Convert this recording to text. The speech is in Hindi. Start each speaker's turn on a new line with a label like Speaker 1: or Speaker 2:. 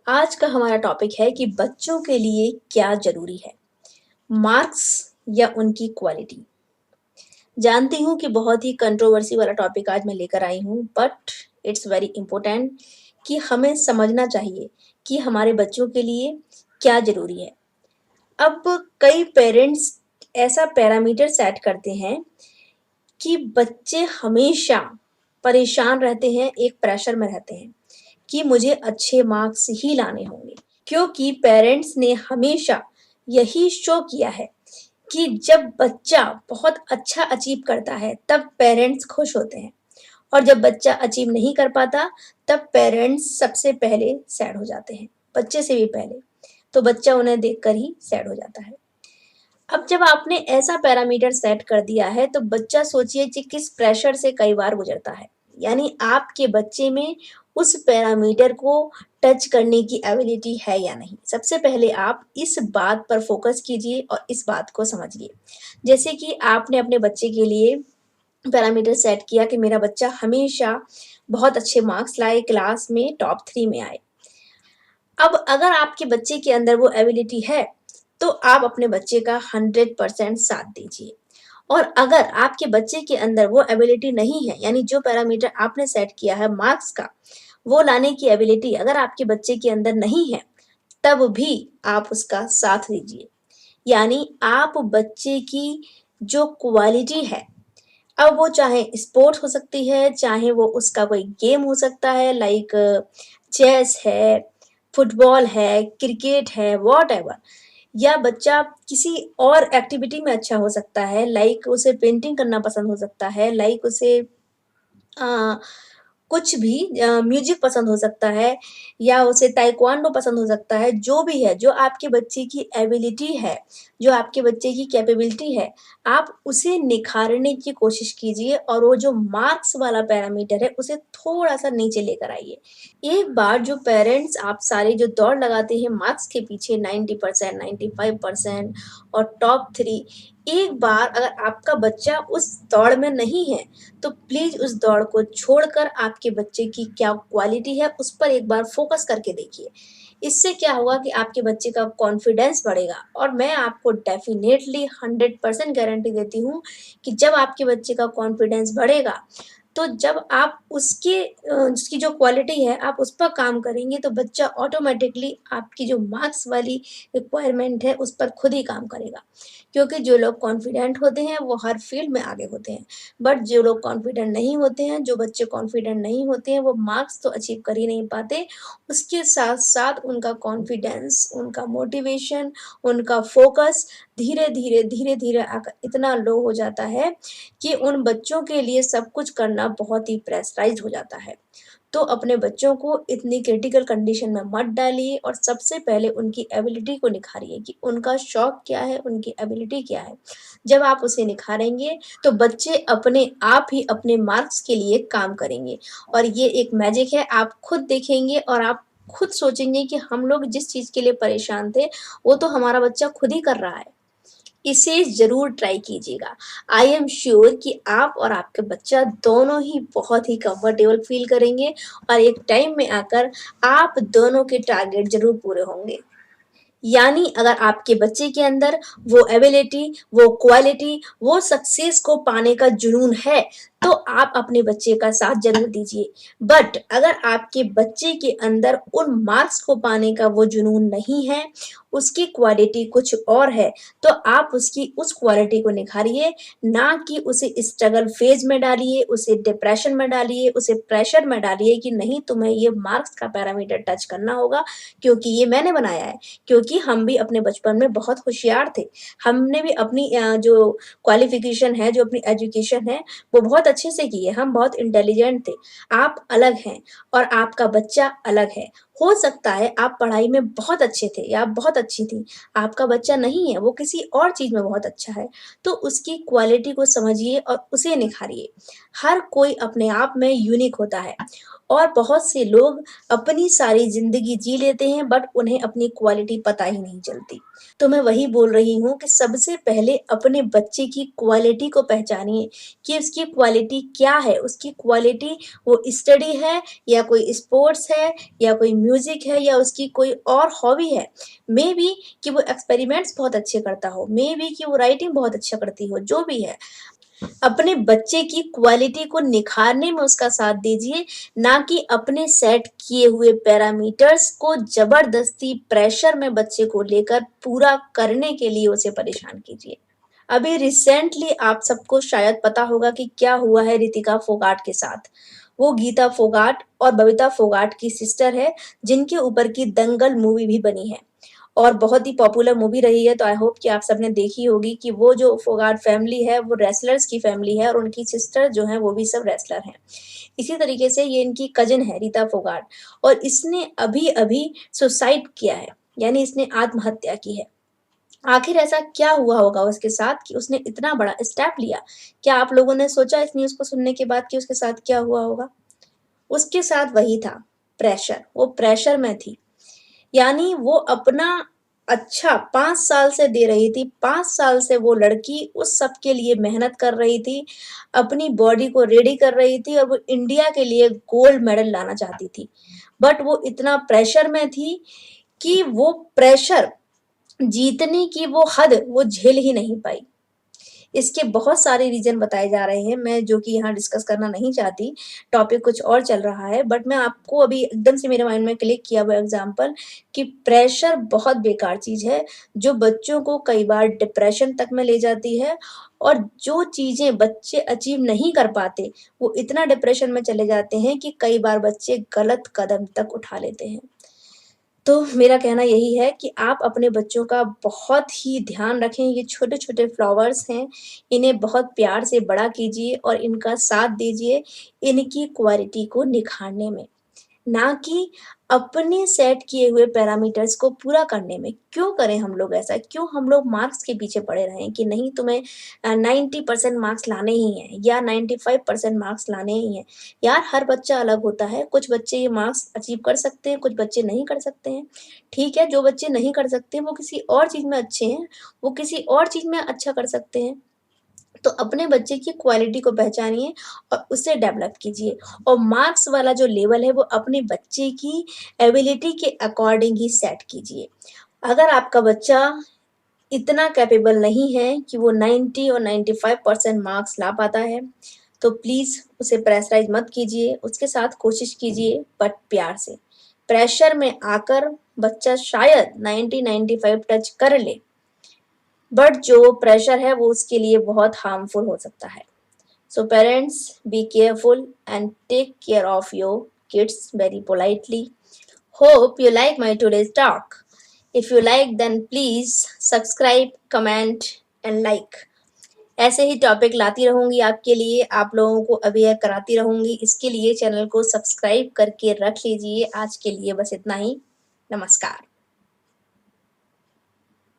Speaker 1: आज का हमारा टॉपिक है कि बच्चों के लिए क्या ज़रूरी है, मार्क्स या उनकी क्वालिटी। जानती हूँ कि बहुत ही कंट्रोवर्सी वाला टॉपिक आज मैं लेकर आई हूँ, बट इट्स वेरी इम्पोर्टेंट कि हमें समझना चाहिए कि हमारे बच्चों के लिए क्या ज़रूरी है। अब कई पेरेंट्स ऐसा पैरामीटर सेट करते हैं कि बच्चे हमेशा परेशान रहते हैं, एक प्रेशर में रहते हैं कि मुझे अच्छे मार्क्स ही लाने होंगे, क्योंकि पेरेंट्स ने हमेशा यही शो किया है कि जब बच्चा बहुत अच्छा अचीव करता है तब पेरेंट्स खुश होते हैं, और जब बच्चा अचीव नहीं कर पाता तब पेरेंट्स सबसे पहले सैड हो जाते हैं, बच्चे से भी पहले। तो बच्चा उन्हें देखकर ही सैड हो जाता है। अब जब आपने ऐसा पैरामीटर सेट कर दिया है तो बच्चा सोचिए कि किस प्रेशर से कई बार गुजरता है। यानी आपके बच्चे में उस पैरामीटर को टच करने की एबिलिटी है या नहीं। सबसे पहले आप इस बात पर फोकस कीजिए और इस बात को समझिए। जैसे कि आपने अपने बच्चे के लिए पैरामीटर सेट किया कि मेरा बच्चा हमेशा बहुत अच्छे मार्क्स लाए, क्लास में टॉप 3 में आए। अब अगर आपके बच्चे के अंदर वो एबिलिटी है, तो आप अपने बच्चे का 100% साथ दीजिए। और अगर आपके बच्चे के अंदर वो एबिलिटी नहीं है, यानी जो पैरामीटर आपने सेट किया है मार्क्स का, वो लाने की एबिलिटी अगर आपके बच्चे के अंदर नहीं है, तब भी आप उसका साथ दीजिए। यानी आप बच्चे की जो क्वालिटी है, अब वो चाहे स्पोर्ट्स हो सकती है, चाहे वो उसका कोई गेम हो सकता है, लाइक चेस है, फुटबॉल है, क्रिकेट है, व्हाटएवर, या बच्चा किसी और एक्टिविटी में अच्छा हो सकता है, लाइक उसे पेंटिंग करना पसंद हो सकता है, लाइक उसे अ, कुछ भी म्यूज़िक पसंद हो सकता है, या उसे ताइक्वांडो पसंद हो सकता है, जो भी है, जो आपके बच्चे की एबिलिटी है, जो आपके बच्चे की कैपेबिलिटी है, आप उसे निखारने की कोशिश कीजिए और वो जो मार्क्स वाला पैरामीटर है, उसे थोड़ा-सा नीचे लेकर आइए। एक बार जो पेरेंट्स आप सारे जो दौड़ लगाते हैं मार्क्स के पीछे 90%, 95% और टॉप 3, एक बार अगर आपका बच्चा उस दौड़ में नहीं है, तो प्लीज़ उस दौड़ को छोड़कर आपके बच्चे की क्या क्वालिटी है, उस पर एक बार फ़ोकस करके देखिए। इससे क्या होगा कि आपके बच्चे का कॉन्फिडेंस बढ़ेगा, और मैं आपको डेफ़िनेटली 100% गारंटी देती हूँ कि जब आपके बच्चे का कॉन्फिडेंस बढ़ेगा, तो जब आप उसकी जो क्वालिटी है, आप उस पर काम करेंगे, तो बच्चा ऑटोमैटिकली आपकी जो मार्क्स वाली रिक्वायरमेंट है, उस पर खुद ही काम करेगा। क्योंकि जो लोग कॉन्फिडेंट होते हैं, वो हर फ़ील्ड में आगे होते हैं। बट जो लोग कॉन्फिडेंट नहीं होते हैं, जो बच्चे कॉन्फिडेंट नहीं होते हैं, वो मार्क्स तो अचीव कर ही नहीं पाते, उसके साथ-साथ उनका कॉन्फिडेंस, उनका मोटिवेशन, उनका फ़ोकस धीरे-धीरे, धीरे-धीरे आकर इतना लो हो जाता है कि उन बच्चों के लिए सब कुछ करना बहुत ही प्रेशराइज़्ड हो जाता है। तो अपने बच्चों को इतनी क्रिटिकल कंडीशन में मत डालिए और सबसे पहले उनकी एबिलिटी को निखारिए कि उनका शौक क्या है, उनकी एबिलिटी क्या है। जब आप उसे निखारेंगे, तो बच्चे अपने आप ही अपने मार्क्स के लिए काम करेंगे, और ये एक मैजिक है, आप खुद देखेंगे और आप खुद सोचेंगे कि हम लोग जिस चीज़ के लिए परेशान थे, वो तो हमारा बच्चा खुद ही कर रहा है। इसे ज़रूर ट्राई कीजिएगा। आई एम श्योर कि आप और आपके बच्चा दोनों ही बहुत ही कंफर्टेबल फ़ील करेंगे, और एक टाइम में आकर आप दोनों के टारगेट ज़रूर पूरे होंगे। यानी अगर आपके बच्चे के अंदर वो एबिलिटी, वो क्वालिटी, वो सक्सेस को पाने का जुनून है, तो आप अपने बच्चे का साथ ज़रूर दीजिए। बट अगर आपके बच्चे के अंदर उन मार्क्स को पाने का वो जुनून नहीं है, उसकी क्वालिटी कुछ और है, तो आप उसकी उस क्वालिटी को निखारिए, ना कि उसे स्ट्रगल फ़ेज़ में डालिए, उसे डिप्रेशन में डालिए, उसे प्रेशर में डालिए कि नहीं तुम्हें ये मार्क्स का पैरामीटर टच करना होगा, क्योंकि ये मैंने बनाया है। क्योंकि हम भी अपने बचपन में बहुत होशियार थे। हमने भी अपनी जो क्वालिफ़िकेशन है, जो अपनी एजुकेशन है, वो बहुत अच्छे से की है, हम बहुत इंटेलिजेंट थे। आप अलग हैं और आपका बच्चा अलग है। हो सकता है आप पढ़ाई में बहुत अच्छे थे या आप बहुत अच्छी थीं, आपका बच्चा नहीं है, वो किसी और चीज़ में बहुत अच्छा है। तो उसकी क्वालिटी को समझिए और उसे निखारिए। हर कोई अपने आप में यूनिक होता है। और बहुत से लोग अपनी सारी ज़िंदगी जी लेते हैं बट उन्हें अपनी क्वालिटी पता ही नहीं चलती। तो मैं वही बोल रही हूँ कि सबसे पहले अपने बच्चे की क्वालिटी को पहचानिए कि उसकी क्वालिटी क्या है, उसकी क्वालिटी वो स्टडी है या कोई स्पोर्ट्स है या कोई म्यूज़िक है या उसकी कोई और हॉबी है। मेबी कि वो एक्सपेरिमेंट्स बहुत अच्छे करता हो, मेबी कि वो राइटिंग बहुत अच्छा करती हो, जो भी है। अपने बच्चे की क्वालिटी को निखारने में उसका साथ दीजिए, ना कि अपने सेट किए हुए पैरामीटर्स को ज़बरदस्ती प्रेशर में बच्चे को लेकर पूरा करने के लिए उसे परेशान कीजिए। अभी रिसेंटली आप सबको शायद पता होगा कि क्या हुआ है रितिका फोगाट के साथ। वो गीता फोगाट और बबीता फोगाट की सिस्टर है, जिनके ऊपर की दंगल मूवी भी बनी है और बहुत ही पॉपुलर मूवी रही है। तो आई होप कि आप सबने देखी होगी कि वो जो फोगाट फैमिली है वो रेसलर्स की फैमिली है और उनकी सिस्टर जो हैं वो भी सब रेसलर हैं। इसी तरीके से ये इनकी कज़िन है रीता फोगाट और इसने अभी-अभी सुसाइड किया है, यानी इसने आत्महत्या की है। आखिर ऐसा क्या हुआ होगा उसके साथ कि उसने इतना बड़ा स्टेप लिया? क्या आप लोगों ने सोचा इस न्यूज़ को सुनने के बाद कि उसके साथ क्या हुआ होगा? उसके साथ वही था, प्रेशर, वो प्रेशर में थी। यानी वो अपना अच्छा 5 साल से दे रही थी, 5 साल से वो लड़की उस सब के लिए मेहनत कर रही थी, अपनी बॉडी को रेडी कर रही थी और वो इंडिया के लिए गोल्ड मेडल लाना चाहती थी। बट वो इतना प्रेशर में थी कि वो प्रेशर जीतने की वो हद वो झेल ही नहीं पाई। इसके बहुत सारे रीज़न बताए जा रहे हैं, मैं जो कि यहाँ डिस्कस करना नहीं चाहती, टॉपिक कुछ और चल रहा है, बट मैं आपको अभी एकदम से मेरे माइंड में क्लिक किया वो एग्ज़ाम्पल कि प्रेशर बहुत बेकार चीज़ है, जो बच्चों को कई बार डिप्रेशन तक में ले जाती है और जो चीज़ें बच्चे अचीव नहीं कर पाते, वो इतना डिप्रेशन में चले जाते हैं कि कई बार बच्चे गलत कदम तक उठा लेते हैं। तो मेरा कहना यही है कि आप अपने बच्चों का बहुत ही ध्यान रखें, ये छोटे-छोटे फ्लावर्स हैं, इन्हें बहुत प्यार से बड़ा कीजिए और इनका साथ दीजिए, इनकी क्वालिटी को निखारने में, ना कि अपने सेट किए हुए पैरामीटर्स को पूरा करने में। क्यों करें हम लोग ऐसा? क्यों हम लोग मार्क्स के पीछे पड़े रहें कि नहीं तुम्हें 90% मार्क्स लाने ही हैं या 95% मार्क्स लाने ही हैं। यार हर बच्चा अलग होता है, कुछ बच्चे ये मार्क्स अचीव कर सकते हैं, कुछ बच्चे नहीं कर सकते हैं। ठीक है, जो बच्चे नहीं कर सकते हैं वो किसी और चीज़ में अच्छे हैं, वो किसी और चीज़ में अच्छा कर सकते हैं। तो अपने बच्चे की क्वालिटी को पहचानिए और उसे डेवलप कीजिए और मार्क्स वाला जो लेवल है वो अपने बच्चे की एबिलिटी के अकॉर्डिंग ही सेट कीजिए। अगर आपका बच्चा इतना कैपेबल नहीं है कि वो 90 और 95% मार्क्स ला पाता है, तो प्लीज़ उसे प्रेशराइज़ मत कीजिए, उसके साथ कोशिश कीजिए बट प्यार से। प्रेशर में आकर बच्चा शायद 90-95 टच कर ले, बट जो प्रेशर है वो उसके लिए बहुत हार्मफुल हो सकता है। So parents, be careful and take care of your kids very politely. Hope you like my today's talk. If you like, then please subscribe, comment and like. ऐसे ही टॉपिक लाती रहूँगी आपके लिए, आप लोगों को अवेयर कराती रहूँगी। इसके लिए चैनल को सब्सक्राइब करके रख लीजिए। आज के लिए बस इतना ही। नमस्कार।